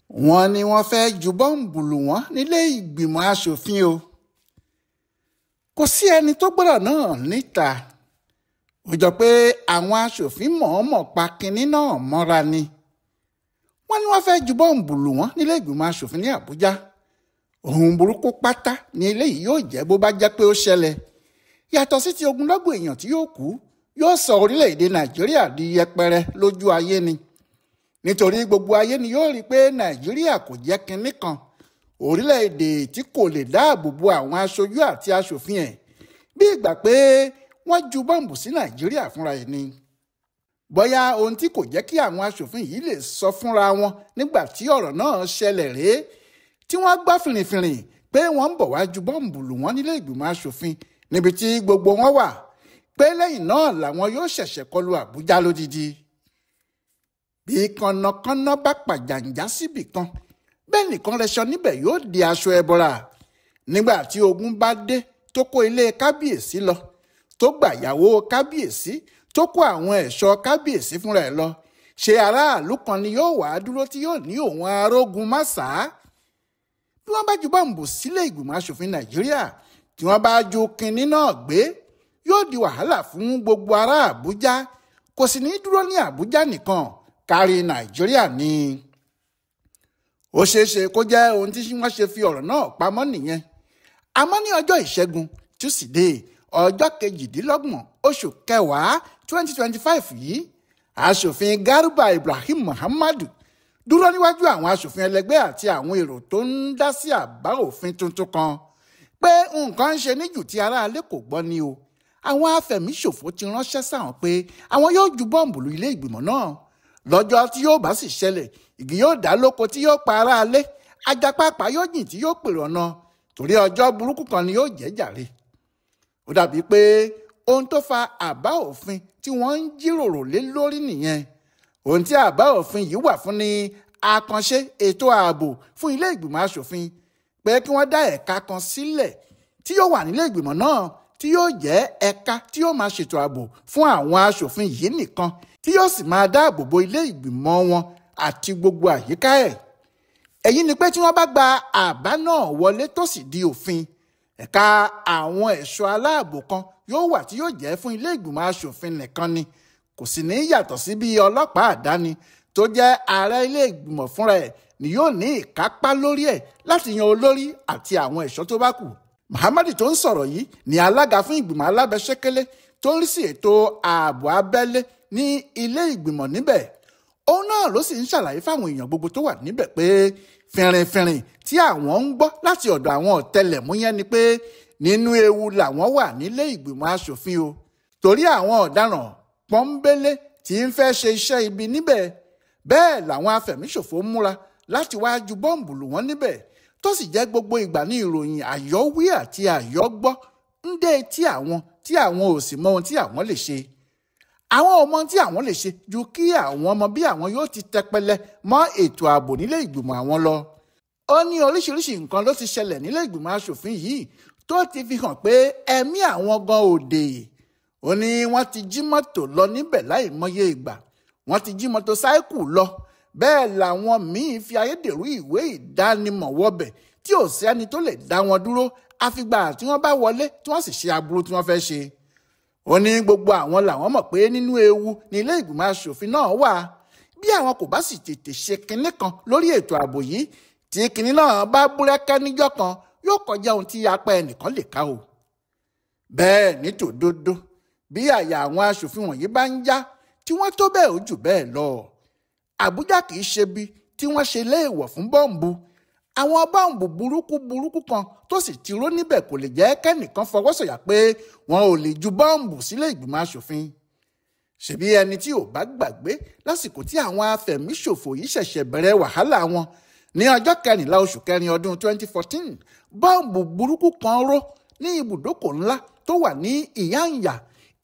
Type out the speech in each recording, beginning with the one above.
wọ́n ní wọ́n fẹ́ ju bọ́ǹbù lù wọ́n nílé ìgbìmọ̀ aṣòfin o. Kò sí ẹni tó gbọ́dọ̀ náà níta. Ó jọ pé àwọn aṣòfin mọ̀ọ́mọ̀ pa kinní náà mọ́ra ni. Wọ́n ní wọ́n fẹ́ ju bọ́ǹbù lù wọ́n nílé ìgbìmọ̀ aṣòfin ní Àbújá. Ohun burúkú pátá ni eléyìí yóò jẹ́ bó bá jẹ́ pé ó ṣẹlẹ̀. Yàtọ̀ sí ti ogunlọ́gọ̀ èèyàn tí yóò kú, yóò sọ orílẹ̀-èdè Nàìjíríà di yẹpẹrẹ lójú ayé ni. Nítorí gbogbo ayé ni yóò rí pé Nàìjíríà kò jẹ́ kinní kan, orílẹ̀-èdè tí kò lè dáàbò bo àwọn aṣojú àti aṣòfin ẹ̀, bí ìgbà pé wọ́n ju bọ́ǹbù sí Nàìjíríà fúnra ẹ̀ ni. Bóyá ohun tí kò jẹ́ kí àwọn aṣòfin yìí lè sọ fúnra wọn nígbà tí ọ̀rọ̀ náà ṣẹlẹ̀ rèé, tí wọ́n gbọ́ fìrìfìrì pé wọ́n ń bọ̀ wá ju bọ́ǹbù lù wọ́n nílé ìgbìmọ̀ aṣòfin níbi tí gbogbo wọn wà, pé lẹ́yìn náà làwọn yóò ṣẹ̀ṣẹ̀ kọlu Àbújá lódidi. Bí kànnàkànnà bá pàjàǹjà síbì kan, bẹ́ẹ̀ nìkan rẹṣọ níbẹ̀ yóò di aṣọ ẹbọra. Nígbà tí ogun bá dé tó kó ilé kábíyèsí lọ, tó gbàyàwó kábíyèsí, tó kó àwọn ẹ̀ṣọ́ kábíyèsí fúnra ẹ̀ lọ, ṣé aráàlú kan ni yóò wá dúró tí yóò ní òun arógun má sá? Bí wọ́n bá ju bọ́ǹbù sílé ìgbìmọ̀ aṣòfin Nàìjíríà, tí wọ́n bá ju kinní náà gbé, yóò di wàhálà fún gbogbo ará Àbújá. Kò sì ní dúró ní Àbújá nìkan, kárí Nàìjíríà ni. Ó ṣeéṣe kó jẹ́ ohun tí wọ́n ṣe fi ọ̀rọ̀ náà pamọ́ nìyẹn. Àmọ́ ní ọjọ́ ìṣẹ́gun Tuesday, ọjọ́ 28 oṣù kẹwàá 2025 yìí, aṣòfin Garba Ibrahim Muhammadu dúró níwájú àwọn aṣòfin ẹlẹgbẹ́ àti àwọn èrò tó ń dá sí àbá òfin tuntun kan pé nǹkan ń ṣe níjù tí aráalé kò gbọ́ ni o. Àwọn afẹ̀míṣòfò ti ránṣẹ́ sáwọn pé àwọn yóò ju bọ́ǹbù lu ilé ìgbìmọ̀ náà. Lọ́jọ́ tí yóò bá sì ṣẹlẹ̀, igi yóò dá lóko tí yóò pa aráalé, ajapápá yóò jìn tí yóò pèrò ọ̀nà, torí ọjọ́ burúkú kan ni yóò jẹ́ jàre. Ó dàbí pé ohun tó fa àbá òfin tí wọ́n ń jíròrò lé lórí nìyẹn. Ohun tí àbá òfin yìí wà fún ni àkànṣe ètò ààbò fún ilé ìgbìmọ̀ aṣòfin, pé kí wọ́n dá ẹ̀ka kan sílẹ̀ tí yóò wà nílé ìgbìmọ̀ náà, tí yóò jẹ́ ẹ̀ka tí yóò máa ṣètò ààbò fún àwọn aṣòfin yìí nìkan, tí yóò sì máa dáàbò bo ilé ìgbìmọ̀ wọn àti gbogbo àyíká ẹ̀. Èyí ni pé tí wọ́n bá gba àbá náà wọlé tó sì di òfin, ẹ̀ka àwọn ẹ̀ṣọ́ aláàbò kan yóò wà tí yóò jẹ́ fún ilé ìgbìmọ̀ aṣòfin nìkan ni. Kò sì ní yàtọ̀ sí bí ọlọ́pàá àdáni tó jẹ́ ààrẹ ilé ìgbìmọ̀ fúnra ẹ̀ ni yóò ní ìkápá lórí ẹ̀ láti yan olórí àti àwọn ẹ̀ṣọ́ tó bá kù. Muhammadu tó ń sọ̀rọ̀ yìí ni alága fún ìgbìmọ̀ alábẹ́sẹ́kẹ́lé tó ń rí sí ètò ààbò abẹ́lé ní ilé ìgbìmọ̀ níbẹ̀. Òun náà ló sì ń ṣàlàyé fáwọn èèyàn gbogbo tó wà níbẹ̀ pé fìrìnfìrìn tí àwọn ń gbọ́ láti ọ̀dọ̀ àwọn ọ̀tẹlẹ̀múyẹ́ ni pé nínú ewu làwọn wà nílé ìgbìmọ̀ aṣòfin o. Torí àwọn ọ̀daràn pọ́nbélé tí ń fẹ́ ṣe iṣẹ́ ibi níbẹ̀, bẹ́ẹ̀ làwọn afẹ̀míṣòfò múra láti wá ju bọ́ǹbù lù wọ́n níbẹ̀, tó sì jẹ́ gbogbo ìgbà ní ìròyìn àyọ́wí àti àyọ́gbọ́ ń dé tí àwọn ò sì mọ ohun tí àwọn lè ṣe. Àwọn ò mọ ohun tí àwọn lè ṣe ju kí àwọn ọmọ bí àwọn yóò ti tẹpẹlẹ mọ́ ètò ààbò nílé ìgbìmọ̀ àwọn lọ. Ó ní oríṣiríṣi nǹkan ló ti ṣẹlẹ̀ nílé ìgbìmọ̀ aṣòfin yìí tó ti fi hàn pé ẹ̀mí àwọn gan òde. Ó ní wọ́n ti jí mọ́tò lọ níbẹ̀ láì mọye ìgbà, wọ́n ti jí mọ́tò sáíkù lọ, bẹ́ẹ̀ làwọn míín fi ayédèrú ìwé ìdánimọ̀ wọbẹ̀ tí ò sẹ́ni tó lè dá wọn dúró àfìgbà tí wọ́n bá wọlé tí wọ́n sì ṣe aburú tí wọ́n fẹ́ ṣe. Ó ní gbogbo àwọn làwọn mọ̀ pé nínú ewu ní ilé ìgbìmọ̀ aṣòfin náà wà. Bí àwọn kò bá sì tètè ṣe kinní kan lórí ètò ààbò yìí, tí kinní náà bá búrẹ́kẹ́ níjọ́ kan, yóò kọjá ohun tí apá ẹnìkan lè ká o. Bẹ́ẹ̀ ní tòdodo, bí àyà àwọn aṣòfin wọ̀nyí bá ń já, tí wọ́n tó bẹ́ẹ̀ ó jù bẹ́ẹ̀ lọ. Àbújá kìí ṣe bí tí wọ́n ṣe léèwọ̀ fún bọ́ǹbù. Àwọn bọ́ǹbù burúkú kan tó sì ti ró níbẹ̀ kò lè jẹ́ kẹ́nìkan fọwọ́ sọ̀yà pé wọn ò lè ju bọ́ǹbù sílé ìgbìmọ̀ aṣòfin. Ṣèbí ẹni tí ò bá gbàgbé lásìkò tí àwọn afẹ̀míṣòfò yìí ṣẹ̀ṣẹ̀ bẹ̀rẹ̀ wàhálà wọn ní ọjọ́ 14 oṣù kẹrin ọdún 2014, bọ́ǹbù burúkú kan ró ní ibùdókọ̀ ńlá tó wà ní Ìyáǹyà.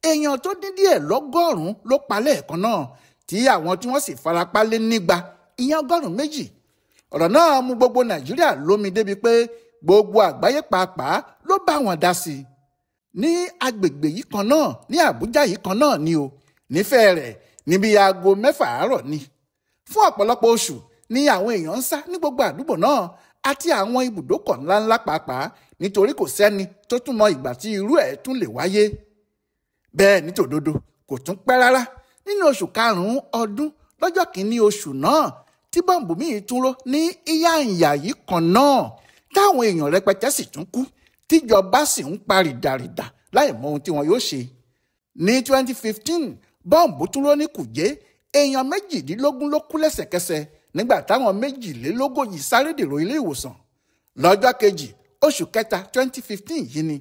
Èèyàn tó dín díẹ̀ lọ́gọ́rùn-ún ló pa lẹ́ẹ̀kan náà, tí àwọn tí wọ́n sì farapa lé nígba, ìyẹn 120. Ọ̀rọ̀ náà mú gbogbo Nàìjíríà lómi débi pé gbogbo àgbáyé pàápàá ló bá wọn dá sí i. Ní agbègbè yìí kan náà, ní Àbújá yìí kan náà ni o, nífẹ̀ẹ́ rẹ̀ níbi aago 6 àárọ̀ ni. Fún ọ̀pọ̀lọpọ̀ oṣù ni àwọn èèyàn ń sá ní gbogbo àdúgbò náà àti àwọn ibùdókọ̀ ńláńlá pàápàá nítorí kò sẹ́ni tó tún mọ ìgbà tí irú ẹ̀ tún lè wáyé. Bẹ́ẹ̀ ní tòdodo kò tún pẹ́ rárá nínú oṣù karùn-ún ọdún lọ́jọ́ kìíní oṣù náà tí bọ́ǹbù míì tún ró ní ìyáǹyà yìí kan náà táwọn èèyàn rẹpẹtẹ sì tún kú tíjọba sì ń pa rìdàrìdà láì mọ ohun tí wọn yóò ṣe. Ní 2015 bọ́ǹbù tún ró ní Kùjé, èèyàn 18 ló kú lẹ́sẹ̀kẹsẹ̀ nígbà táwọn 42 sáré dèrò ilé ìwòsàn. Lọ́jọ́ kejì oṣù kẹta 2015 yìí ni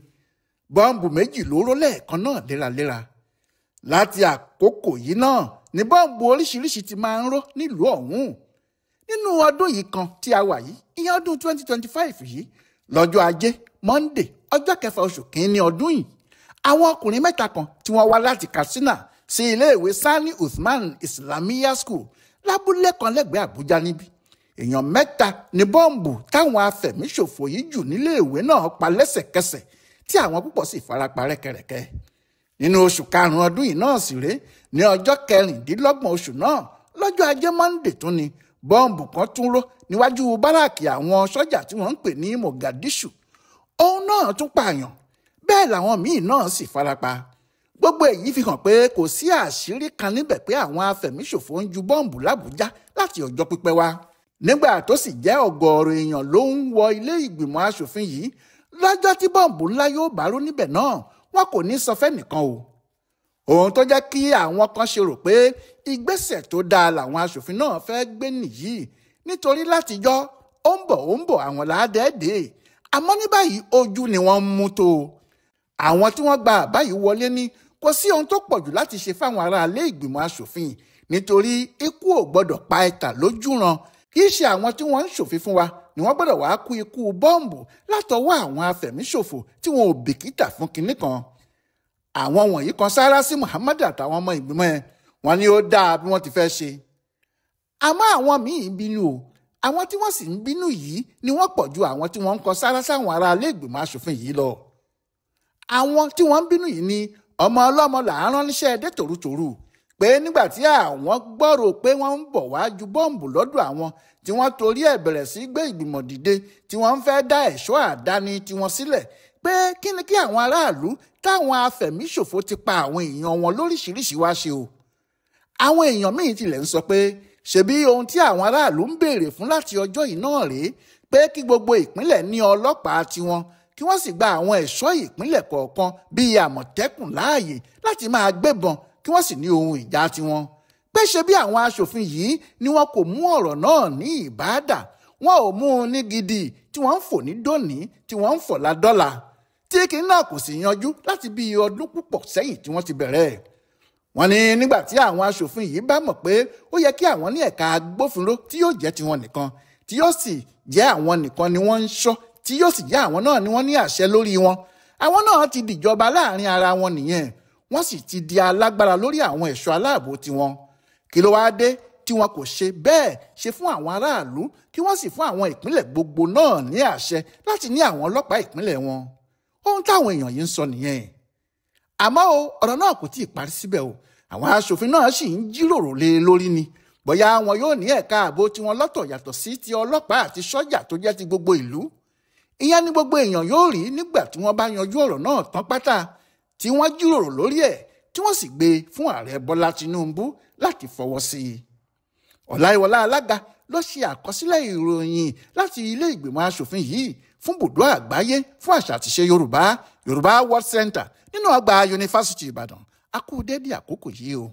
bọ́ǹbù 2 ló ró lẹ́ẹ̀kan náà léraléra. Láti àkókò yìí náà ni bọ́ǹbù oríṣiríṣi ti máa ń ró nílùú ọ̀hún. Nínú ọdún yìí kan tí a wà yìí, ìyẹn ọdún 2025 yìí, lọ́jọ́ ajé Monday ọjọ́ 6 oṣù kìíní ọdún yìí, àwọn ọkùnrin 3 kan tí wọ́n wá láti Katsina sí iléèwé Sani Usman Islamiyya School lábúlé kan lẹ́gbẹ̀ẹ́ Àbújá níbí. Èèyàn 3 ni bọ́ǹbù táwọn afẹ̀míṣòfò yìí jù níléèwé náà pa lẹ́sẹ̀kẹsẹ̀ tí àwọn púpọ̀ sì farapa rẹ́kẹrẹ́kẹ́. Nínú oṣù karùn-ún ọdún yìí náà sì rèé ní ọjọ́ 26 oṣù náà lọ́jọ́ ajé Monday tún ni bọ́ǹbù kan tún ró níwájú báràkì àwọn sọ́jà tí wọ́n ń pè ní Mogadishu. Òun náà tún pààyàn, bẹ́ẹ̀ làwọn míì náà sì farapa. Gbogbo èyí fi hàn pé kò sí àṣírí kan níbẹ̀ pé àwọn afẹ̀míṣòfò ń ju bọ́ǹbù l'Àbújá láti ọjọ́ pípẹ́ wá. Nígbà tó sì jẹ́ ọ̀gọ̀ọ̀rọ̀ èèyàn ló ń wọ ilé ìgbìmọ̀ aṣòfin yìí lọ́jọ́ tí bọ́ǹbù ńlá yóò bá ró níbẹ̀ náà, wọn kò ní sọ fẹ́nìkan o. Ohun tó jẹ́ kí àwọn kan ṣe rò pé ìgbésẹ̀ tó dáa làwọn aṣòfin náà fẹ́ gbé nìyí nítorí látijọ́ ó ń bọ̀ àwọn làádẹ́ẹ̀dẹ́, àmọ́ ní báyìí ojú ni wọ́n ń mú tó. Àwọn tí wọ́n gba àbá yìí wọlé ní kò sí ohun tó pọ̀jù láti ṣe fáwọn ará ilé ìgbìmọ̀ aṣòfin nítorí ikú ò gbọ́dọ̀ pa ẹ̀tà lójúran. Kì í ṣe àwọn tí wọ́n ń ṣòfin fún wa ni wọ́n gbọ́dọ̀ wá kú ikú bọ́ǹbù látọwọ́ àwọn afẹ̀míṣòfò tí wọn ò bìkítà fún kinní kan. Àwọn wọ̀nyí kan sáárá sí Muhammad àtàwọn ọmọ ìgbìmọ̀ ẹ̀, wọ́n ní ó dáa bí wọ́n ti fẹ́ ṣe. Àmọ́ àwọn míì ń bínú o, àwọn tí wọ́n sì ń bínú yìí ni wọ́n pọ̀ ju àwọn tí wọ́n ń kọ sáárá sáwọn ará ilé ìgbìmọ̀ aṣòfin yìí lọ. Àwọn tí wọ́n ń bínú yìí ni ọmọ ọlọ́mọ là ń rán níṣẹ́ dé tòrutòru pé nígbà tí àwọn gbọ́rò pé wọ́n ń bọ̀ wá ju bọ́ǹbù lọ́dọ̀ àwọn tí wọ́n torí ẹ̀ bẹ̀rẹ̀ sí gbé ìgbìmọ̀ dìde tí wọ́n ń fẹ́ dá ẹ̀ṣọ́ àdáni tiwọn sílẹ̀ pé kí ni kí àwọn aráàlú táwọn afẹ̀míṣòfò ti pa àwọn èèyàn wọn lóríṣiríṣi wá ṣe o. Àwọn èèyàn míì tilẹ̀ ń sọ pé ṣebí ohun tí àwọn aráàlú ń béèrè fún láti ọjọ́ yìí náà rèé pé kí gbogbo ìpínlẹ̀ ní ọlọ́pàá tiwọn kí wọ́n sì gba àwọn ẹ̀ṣọ́ ìpínlẹ̀ kọ̀ọ̀kan bíi Àmọ̀tẹ́kùn láàyè láti máa gbébọn kí wọ́n sì ní ohun ìjà tiwọn. Pé ṣe bí àwọn aṣòfin yìí ni wọn kò mú ọ̀rọ̀ náà ní ìbáàdà, wọn ò mú un ní gidi tí wọ́n ń fò ní dòní tí wọ́n ń fọ̀ ládọ́là tí kìíní náà kò sì yanjú láti bí ọdún púpọ̀ sẹ́yìn tí wọ́n ti bẹ̀rẹ̀. Wọ́n ní nígbà tí àwọn aṣòfin yìí bá mọ̀ pé ó yẹ kí àwọn ní ẹ̀ka agbófinró tí yóò jẹ́ tiwọn nìkan, tí yóò sì jẹ́ àwọn nìkan ni wọ́n ń ṣọ́, tí yóò sì jẹ́ àwọn náà ni wọ́n ní àṣẹ lórí wọn. Àwọn náà ti dìjọba láàrin ara wọn nìyẹn, wọ́n sì ti di alágbára lórí àwọn ẹ̀ṣọ́ aláàbò tiwọn. Kí ló wáá dé tí wọn kò ṣe bẹ́ẹ̀ ṣe fún àwọn aráàlú kí wọ́n sì fún àwọn ìpínlẹ̀ gbogbo náà ní àṣẹ láti ní àwọn ọlọ́pàá ìpínlẹ̀ wọn? Ohun táwọn èèyàn yìí ń sọ nìyẹn. Àmọ́ o, ọ̀rọ̀ náà kò tíì parí síbẹ̀ o. Àwọn aṣòfin náà sì ń jíròrò lé lórí ni bóyá wọn yóò ní ẹ̀ka ààbò tiwọn lọ́tọ̀ yàtọ̀ sí ti ọlọ́pàá àti sọ́jà tó jẹ́ ti gbogbo ìlú. Ìyẹn ni gbogbo èèyàn yóò rí nígbà tí wọ́n bá yanjú ọ̀rọ̀ náà tán pátá, tí wọ́n jíròrò lórí ẹ̀, tí wọ́n sì gbé fún ààrẹ Bọ́lá Tinubu láti fọwọ́ sí i. Ọláyíwọlá Alága ló ṣe àkọsílẹ̀ ìròyìn láti ilé ìgbìmọ̀ aṣòfin yìí fún Bùdó Àgbáyé fún Àṣà àti Ìṣe Yorùbá World Center nínú ọgbà Yunifásítì Ìbàdàn. A kú dédé àkókò yìí o.